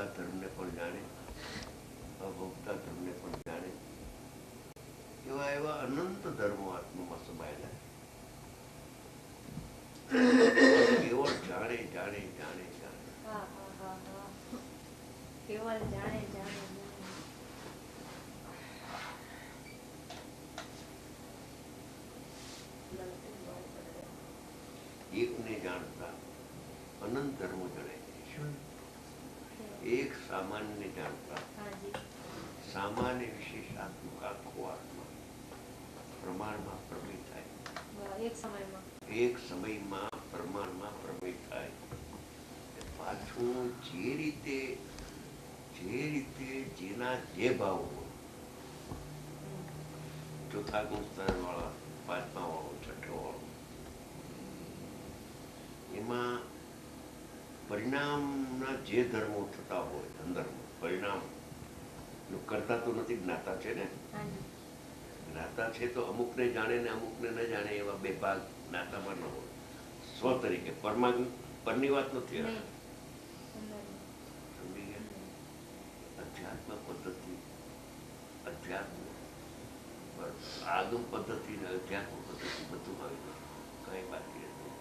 ભોગતા ધર્મને પણ જાણે, અભોગતા ધર્મને પણ જાણે, એવા એવા અનંત ધર્મો આત્મામાં સમાયેલા. કેવળ જાણે જાણે જાણે જાણે. કેવળ જાણે જાણે. એકને જાણતા અનંત ધર્મો જણાય છે. એક સામાન્ય જાણતા સામાન્ય વિશેષાત્મક આખો આત્મા પ્રમાણમાં પ્રમેય થાય. એક સમયમાં પ્રમાણમાં પ્રમેય થાય. પાછું જે રીતે જેના જે ભાવ હોય, ચોથા ગુણ સ્તર વાળા, પાંચમા વાળો, છઠ્ઠો વાળો, એમાં પરિણામના જે ધર્મો થતા હોય અંદરમાં, પરિણામ કરતા તો નથી, જ્ઞાતા છે ને. જ્ઞાતા છે તો અમુકને જાણે ને અમુકને ન જાણે એવા બે ભાગ જ્ઞાતામાં ન હોય. સ્વ તરીકે પરની વાત નથી. સમજી ગયા? અધ્યાત્મ પદ્ધતિ, અધ્યાત્મ આગમ પદ્ધતિ ને અધ્યાત્મ પદ્ધતિ બધું આવી ગયું, કઈ બાકી નથી.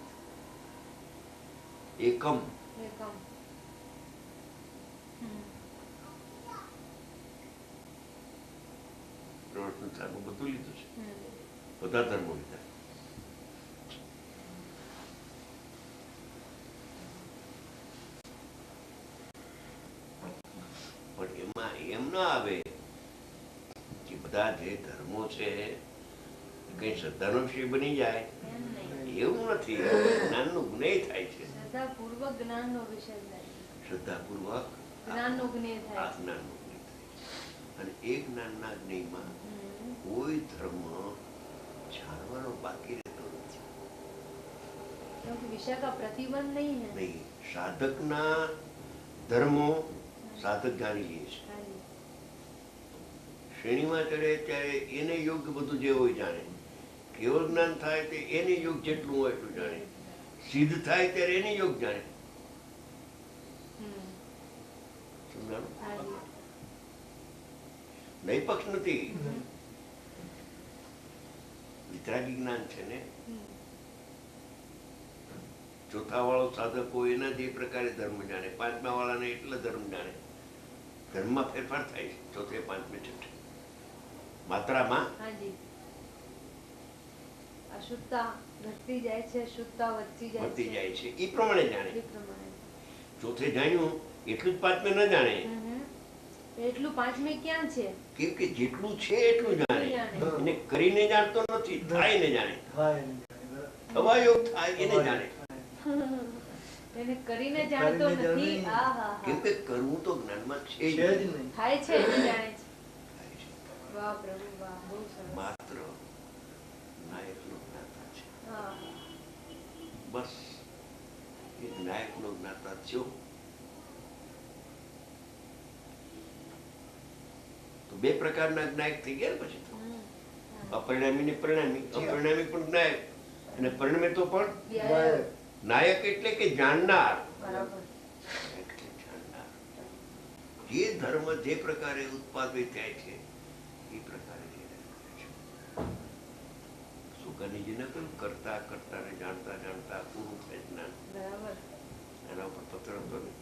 એકમ પ્રવર્તન સારું બધું લીધું છે, બધા ધર્મો લીધા. પણ એમાં એમ ના આવે કે બધા જે ધર્મો છે કઈ શ્રદ્ધાનો વિષય બની જાય, એવું નથી. જ્ઞાનનો જ્ઞેય થાય છે. શ્રદ્ધાપૂર્વક જ્ઞાનનો વિષય થાય. શ્રદ્ધાપૂર્વક જ્ઞાનનો જ્ઞેય થાય. જ્ઞાનનો જ્ઞેય થાય. અને એ જ્ઞાનના જ્ઞેયમાં કોઈ ધર્મ જાણવાનો બાકી રહેતો નથી. વિષય કા પ્રતિબંધ નહીં હે. નહીં, સાધકના ધર્મો સાધક જાણી લે છે. શ્રેણીમાં ચડે ત્યારે એને યોગ્ય બધું જે હોય જાણે. કેવળ જ્ઞાન થાય તે એને યોગ જેટલું હોય એટલું જાણે. સિદ્ધ થાય ત્યારે એને યોગ જાણે. સમજાણું? નહીં પક્ષ નથી, વિતરાગી જ્ઞાન છે ને. ચોથા વાળો સાધકો એના જે પ્રકારે ધર્મ જાણે, પાંચમા વાળાને એટલા ધર્મ જાણે. ધર્મમાં ફેરફાર થાય છે ચોથે, પાંચમે, છઠ્ઠે માત્રામાં. અશુદ્ધતા ઘટતી જાય છે, શુદ્ધતા વધતી જાય છે. એ પ્રમાણે જાણે. ચોથે જાણ્યું એટલું જ પાંચમે ન જાણે. એટલું પાંચમે ક્યાં છે? કેમ કે જેટલું છે એટલું જાણે. એને કરીને જાણતો નથી, થાય ને જાણે. અવાયોગ થાય એને જાણે. એને કરીને જાણતો નથી. કેમ કે કરવું તો જ્ઞાનમાં છે જ નહીં. થાય છે એને જાણે છે. વાહ પ્રભુ વાહ, બહુ સરસ. માત્ર નાયકનો જ્ઞાતા છે. બસ એ નાયકનો જ્ઞાતા થયો તો બે પ્રકારના નાયક થઈ ગયા ને. પછી તો અપરિણામી ને પરિણામી. અપરિણામી પણ નાયક અને પરિણમે તો પણ નાયક એટલે કે જાણનાર. જે ધર્મ જે પ્રકારે ઉત્પાદિત થાય છે એ પ્રકારે સુકાનીજીને કહ્યું કરતા કરતા ને જાણતા જાણતા પૂરું થાય જ્ઞાન. એના ઉપર પત્ર હતો ને.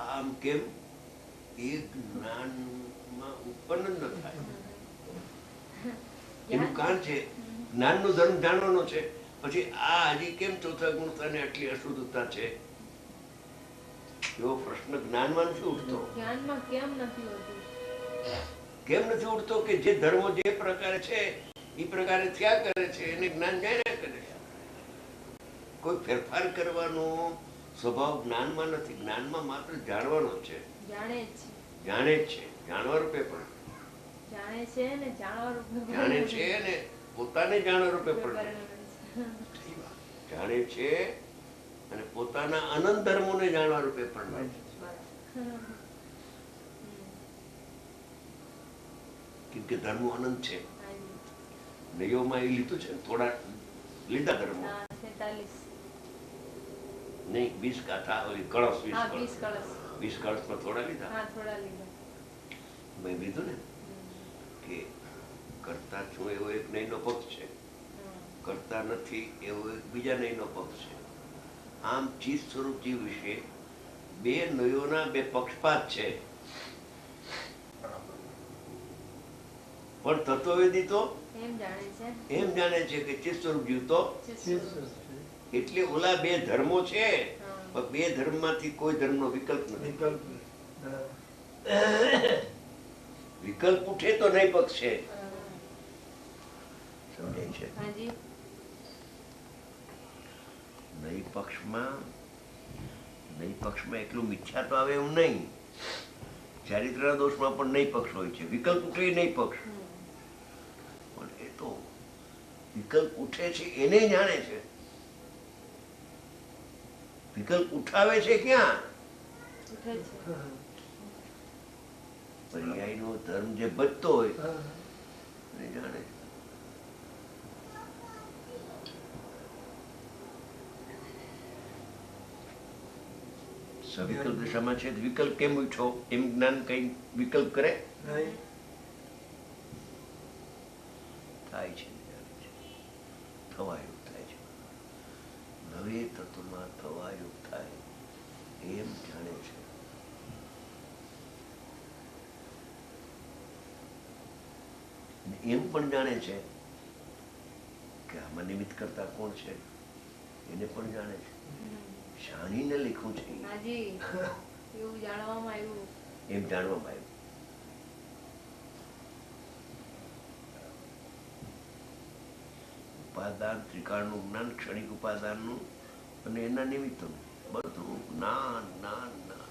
આમ કેમ એક જ્ઞાનમાં ઉત્પન્ન ન થાય એનું કારણ છે જ્ઞાનનો ધર્મ જાણવાનો છે. પછી આ હજી કેમ ચોથા ગુણતા ને આટલી અશુદ્ધતા છે એવો પ્રશ્ન જ્ઞાનમાં નથી ઉઠતો. કેમ નથી ઉઠતો કે જે ધર્મો જે પ્રકારે છે એ પ્રકારે થયા કરે છે, એને જ્ઞાન જાણ્યા કરે છે. કોઈ ફેરફાર કરવાનો સ્વભાવ જ્ઞાનમાં નથી. જ્ઞાનમાં માત્ર જાણવાનો છે. જાણે જ છે, જાણવા રૂપે પણ જાણે છે ને પોતાને જાણવા રૂપે પણ જાણે છે અને પોતાના અનંત ધર્મોને જાણવા રૂપે પણ. કેમ કે ધર્મો અનંત છે. નયોમાં એ લીધું છે થોડા લીધા ધર્મો હા 47 નહીં 20 ગાથા ઓલી કળશ હા 20 20 કળશ 20 કળશમાં થોડા લીધા હા થોડા લીધા મેં કીધું ને કે કરતા છું એવો એક નયનો પક્ષ છે, કરતા નથી એવો એક બીજા નયનો પક્ષ છે. આમ ચિત્ત સ્વરૂપ જીવ વિશે બે નયોના બે પક્ષપાત છે. પણ તત્વવેદી તો એમ જાણે છે એમ જાણે છે કે ચિત્ત સ્વરૂપ જીવ તો એટલે ઓલા બે ધર્મો છે, પણ બે ધર્મમાંથી કોઈ ધર્મનો વિકલ્પ નથી. વિકલ્પ ઉઠે તો નહીં પક્ષ છે. સમજાય છે? હાજી નહીં પક્ષમાં એટલું મિથ્યા તો આવે એવું નહીં. ચારિત્ર દોષમાં પણ નહીં પક્ષ હોય છે. વિકલ્પ ઉઠે નહીં પક્ષ, પણ એ તો વિકલ્પ ઉઠે છે એને જાણે છે. વિકલ્પ ઉઠાવે છે ક્યાં? ઉઠે છે પર્યાયનો ધર્મ જે બચતો હોય એને જાણે છે. સવિકલ્પ દશામાં છે. વિકલ્પ કેમ ઉઠો એમ જ્ઞાન કઈ વિકલ્પ કરે થાય છે, થવાયું થાય છે. નવે તત્વમાં થવાયું થાય એમ જાણે છે. એમ પણ જાણે છે કે આમાં નિમિત્ત કરતા કોણ છે એને પણ જાણે છે. જાણીને લખ્યું છે હાજી એવું જાણવામાં આવ્યું એમ જાણવામાં આવ્યું. ઉપાદાન ત્રિકાળનું જ્ઞાન, ક્ષણિક ઉપાદાનનું અને એના નિમિત્તનું બધું જ્ઞાન જ્ઞાન જ્ઞાન.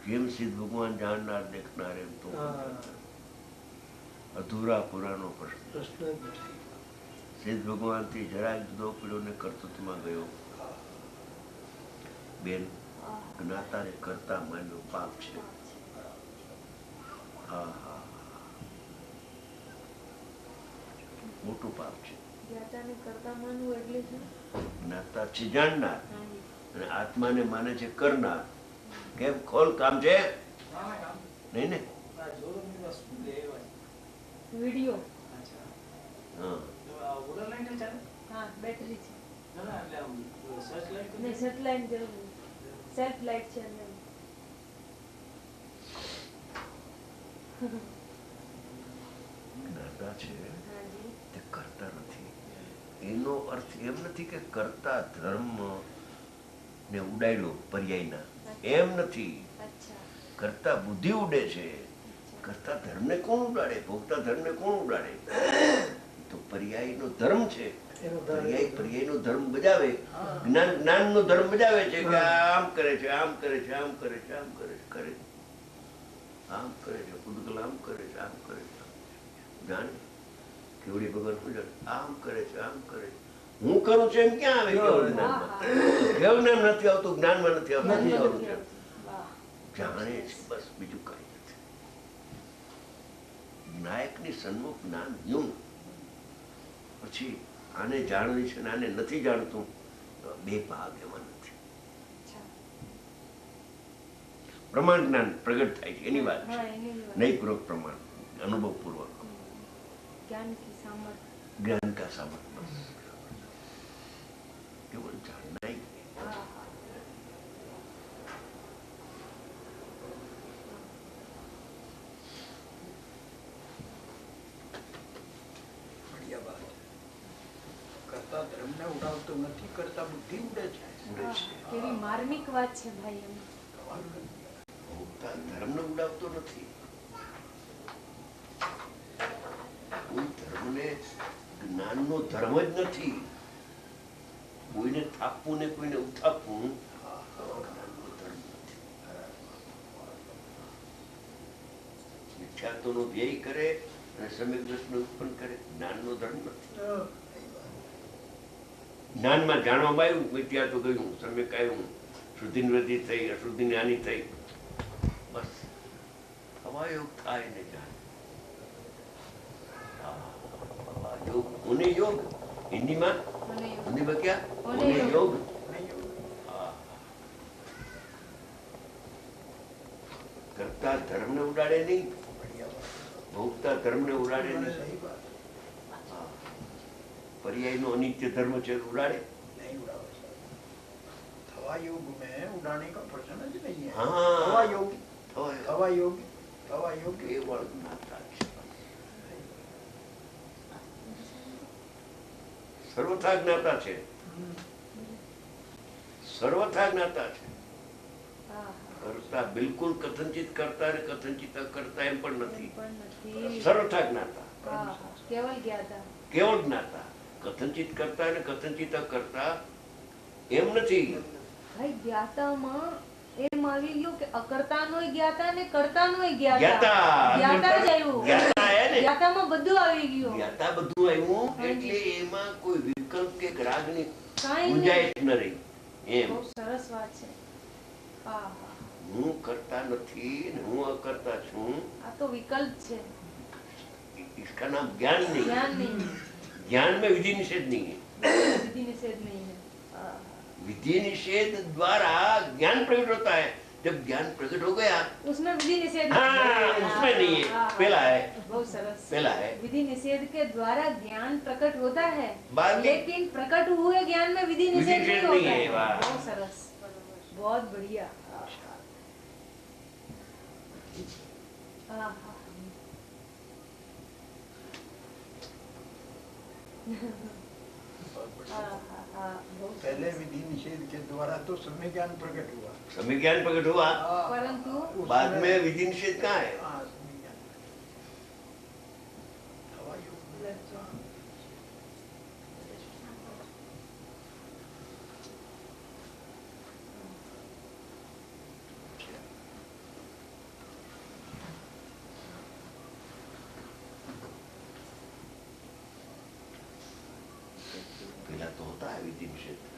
જેમ સિદ્ધ ભગવાન જાણનાર દેખનાર એમ તો અધૂરા પુરાનો પ્રશ્ન. સિદ્ધ ભગવાન થી જરાક જુદો પડ્યો ને કર્તૃત્વમાં ગયો. બેન જ્ઞાતાને કરતા માન્યો પાપ છે. હા હા મોટું પાપ છે. જ્ઞાતાને કરતા માનવું એટલે શું? જ્ઞાતા છે જાણનાર અને આત્માને માને છે કરનાર. કેમ ખોલ કામ છે નહીં ને? વિડિયો હા હા બેટરી છે નહીં સેટેલાઇટ જરૂર સેલ્ફ લાઇટ છે અંદર જ્ઞાતા છે હાજી તે કરતા નથી. એનો અર્થ એમ નથી કે કરતા ધર્મ ને ઉડાડ્યો પર્યાયના, એમ નથી. અચ્છા કરતા બુદ્ધિ ઉડે છે. કરતા ધર્મને કોણ ઉડાડે? ભોગતા ધર્મને કોણ ઉડાડે? તો પર્યાયનો ધર્મ છે. પર્યાયનો ધર્મ બજાવે, જ્ઞાનનો ધર્મ બજાવે છે કે આમ કરે છે, આમ કરે છે, આમ કરે છે, આમ કરે છે, કરે આમ કરે છે, પૂતગલ આમ કરે છે, આમ કરે છે. જાણે કેવડી ભગવાન શું જાણે? આમ કરે છે, આમ કરે છે. હું કરું છું એમ ક્યાં આવે? કેવું જ્ઞાન નથી આવતું, જ્ઞાનમાં નથી આવતું. હું કરું છું જાણે છે બસ, બીજું કઈ નથી. નાયકની સન્મુખ જ્ઞાન યું. પછી આને જાણવી છે ને આને નથી જાણતું, બે ભાગ એમાં નથી. પ્રમાણ જ્ઞાન પ્રગટ થાય છે એની વાત છે, નહીં પૂર્વક પ્રમાણ, અનુભવ પૂર્વક જ્ઞાન કા સામર્થ બસ કેવળ જાણના ही કરતા ધર્મને ઉડાવતો નથી, કરતા બુદ્ધિ ઉડે છે. કેવી માર્મિક વાત છે ભાઈ એમ. ભોગતા ધર્મને ઉડાવતો નથી. કોઈ ધર્મને જ્ઞાનનો ધર્મ જ નથી. કોઈને થાપવું ને કોઈને ઉથાપવું જ્ઞાનનો ધર્મ નથી. મિથ્યાત્વનો વ્યય કરે અને સમ્યક દ્રષ્ટિ ઉત્પન્ન કરે, જ્ઞાનનો ધર્મ નથી. જ્ઞાનમાં જાણવામાં આવ્યું, મિથ્યાત્વ ગયું, સમ્યક આવ્યું, શુદ્ધિની વૃદ્ધિ થઈ, અશુદ્ધિની હાનિ થઈ, બસ હવાયોગ થાય ને જાણે. उन्हें योग हिंदी में મને એવું. हिंदी में क्या उन्हें उन्हें योग हाँ। करता धर्म ने उड़ाड़े नहीं भोगता धर्म ने उड़ाड़े नहीं सही बात हाँ। पर्याय नो अनित्य धर्म છે ઉડાડે नहीं उड़ावे थवा योग में उड़ाने का प्रश्न જ नहीं है हाँ। थवा योग થવાય. थवा योग એ વળગનાતા છે સર્વથા જ્ઞાતા છે સર્વથા જ્ઞાતા છે હા, કરતા બિલકુલ કથનચિત કરતા ને કથનચિત અકર્તા એમ પણ નથી એમ પણ નથી. સર્વથા જ્ઞાતા હા, કેવલ જ્ઞાતા. કેવળ જ્ઞાતા કથનચિત કરતા ને કથનચિત અકર્તા એમ નથી ભાઈ જ્ઞાતામાં એમ આવી ગયું કે અકર્તાનોય જ્ઞાતા ને કર્તાનોય જ્ઞાતા. જ્ઞાતા જ્ઞાતા જ આવ્યું. જ્ઞાતા આયા ને જ્ઞાતામાં બધું આવી ગયું. જ્ઞાતા બધું આવ્યું એટલે એમાં કોઈ વિકલ્પ કે રાગની કાંઈ ગુંજાઈશ ન રહી એમ બહુ સરસ વાત છે. હા, હા. હું કરતા નથી ને હું અકર્તા છું આ તો વિકલ્પ છે, इसका नाम ज्ञान नहीं है જ્ઞાન નહીં. ज्ञान में विधि निषेध नहीं है વિધિ નિષેધ નહીં है. હા, विधि निषेध द्वारा ज्ञान प्रकट होता है जब ज्ञान प्रकट हो गया उसमें विधि निषेध हाँ उसमें नहीं है हाँ, पहला है बहुत सरस. पहला है विधि निषेध के द्वारा ज्ञान प्रकट होता है बाद में- लेकिन प्रकट हुए ज्ञान में विधि निषेध नहीं नहीं होता है, है. वाह। बहुत सरस, बहुत बढ़िया. हाँ, हाँ. हाँ, हाँ, हाँ, बहुत पहले सरस. विधि निषेध के द्वारा तो समय ज्ञान प्रकट हुआ समय ज्ञान प्रकट हुआ परंतु उसमें- बाद में विधि निषेध कहाँ है हाँ, समय ज्ञान थवा योग पहला तो होता है विधि निषेध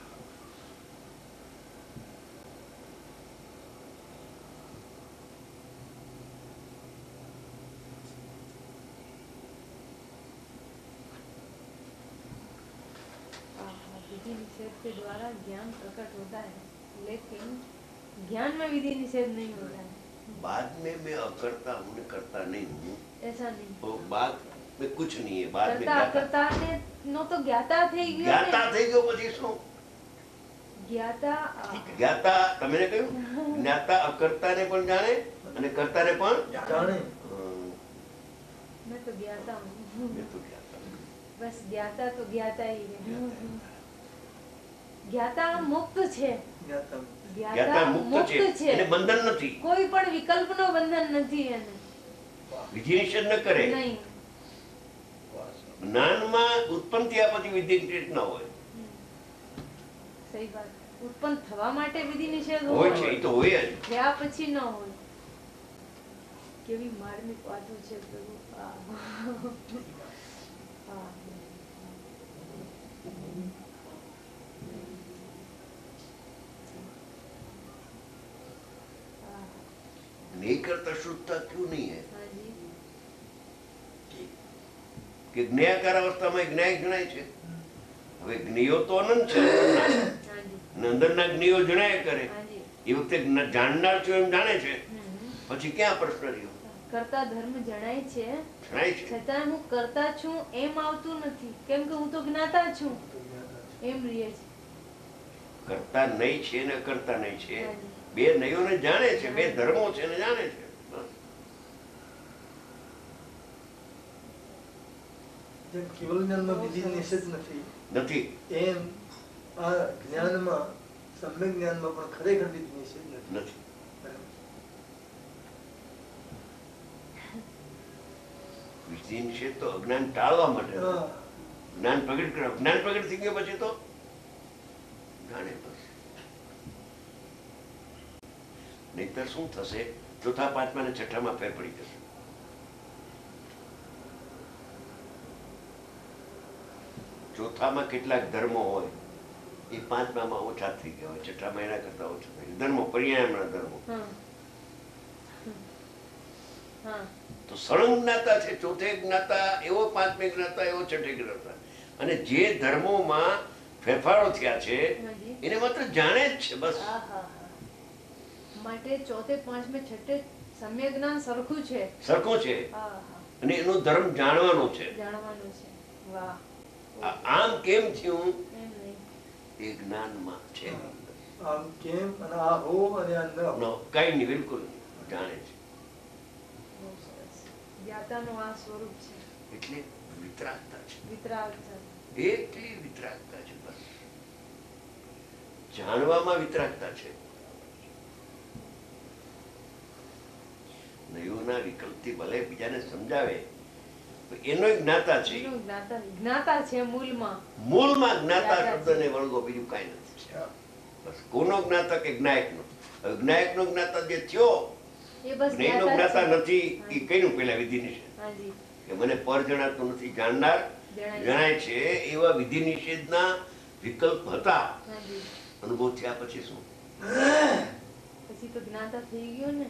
विधि निषेध के द्वारा ज्ञान प्रकट होता है लेकिन ज्ञान में विधि निषेध नहीं होता है. बाद में मैं अकर्ता हूँ ने करता नहीं हूँ ऐसा नहीं. तो बाद में कुछ नहीं है बाद में કરતા ज्ञाता અકર્તા ને નો તો જ્ઞાતા થઈ ગયો જ્ઞાતા ને. થઈ ગયો પછી શું જ્ઞાતા જ્ઞાતા તમે કહ્યું જ્ઞાતા અકર્તાને પણ જાણે અને કર્તાને પણ जाने હમ, मैं तो ज्ञाता हूँ. મેં તો જ્ઞાતા છું. बस ज्ञाता तो ज्ञाता ही है. જ્ઞાતા મુક્ત છે. ज्ञाता જ્ઞાતા મુક્ત છે એને બંધન નથી કોઈ પણ વિકલ્પનો બંધન નથી એને. વિધિ નિષેધ ન કરે નહીં. જ્ઞાનમાં ઉત્પન્ન થયા પછી વિધિ નિષેધ ન હોય સહી વાત. ઉત્પન્ન થવા માટે વિધિ નિષેધ હોય છે એ તો હોય જ થયા પછી ન હોય. કેવી માર્મિક વાતો છે પ્રભુ. હા. नहीं करता शुद्धता क्यों नहीं है હાજી. કે જ્ઞાકાર અવસ્થામાં જ્ઞાય જણાય છે હવે જ્ઞેયો તો અનંત છે અંદરના. હાજી. અને અંદરના જ્ઞેયો જણાય કરે હાજી. એ વખતે જાણનાર છો એમ જાણે છે હમ. પછી ક્યાં પ્રશ્ન રહ્યો કરતા ધર્મ જણાય છે જણાય છે છતાં હું કરતા છું એમ આવતું નથી કેમ કે હું તો જ્ઞાતા છું એમ રહે છે. કરતા નહીં છે ને કરતા નહીં છે હાજી. બે નયોને જાણે છે બે ધર્મો છે ને જાણે છે બસ. જેમ કેવલ જ્ઞાનમાં વિધિ નિષેધ નથી નથી એમ આ જ્ઞાનમાં સમ્યક જ્ઞાનમાં પણ ખરેખર વિધિ નિષેધ નથી. નથી વિધિ નિષેધ તો અજ્ઞાન ટાળવા માટે હા. જ્ઞાન પ્રગટ કરવા જ્ઞાન પ્રગટ થઈ ગયો પછી તો જાણે બસ નહીતર શું થશે ચોથા પાંચમા ને છઠ્ઠામાં ફેર પડી જશે ચોથામાં કેટલાક ધર્મો હોય એ પાંચમામાં ઓછા થઈ ગયા હોય છઠ્ઠામાં એના કરતા ઓછા થઈ ગયા ધર્મો પર્યાયના ધર્મો હા. હા. તો સળંગ જ્ઞાતા છે ચોથે જ્ઞાતા એવો પાંચમે જ્ઞાતા એવો છઠ્ઠે જ્ઞાતા અને જે ધર્મોમાં ફેરફારો થયા છે હાજી. એને માત્ર જાણે જ છે બસ. આહાહા. માટે ચોથે પાંચમે છઠ્ઠે સમ્યક જ્ઞાન સરખું છે. સરખું છે આહા. અને એનો ધર્મ જાણવાનો છે. જાણવાનું છે. વાહ. આમ કેમ થયું એમ નહીં. એ જ્ઞાનમાં છે. આમ કેમ અને આ હો અને આ ન નો, કઈ નહીં, બિલકુલ નહીં. જાણે છે બહુ સરસ. જ્ઞાતાનું આ સ્વરૂપ છે. એટલે વિતરાગતા છે. વિતરાગ છે. એટલી વિતરાગતા છે બસ. જાણવામાં વિતરાગતા છે. નયોના વિકલ્પથી ભલે બીજાને સમજાવે તો એનો જ્ઞાતા છે. એનું જ્ઞાતા જ્ઞાતા છે મૂળમાં. મૂળમાં જ્ઞાતા જ્ઞાતા છે. શબ્દને વળગો બીજું કાંઈ નથી. બસ કોનો જ્ઞાતા કે જ્ઞાયકનો. હવે જ્ઞાયકનો જ્ઞાતા જે થયો એ બસ ને એનો જ્ઞાતા જ્ઞાતા છે. નથી એ કઈનું પેલા વિધિ નિષેધ હાજી. કે મને પર જણાતું નથી, જાણનાર જણાય જણાય છે એવા વિધિ નિષેધના વિકલ્પ હતા. હાજી. અનુભવ થયા પછી શું? પછી તો જ્ઞાતા થઈ ગયો ને.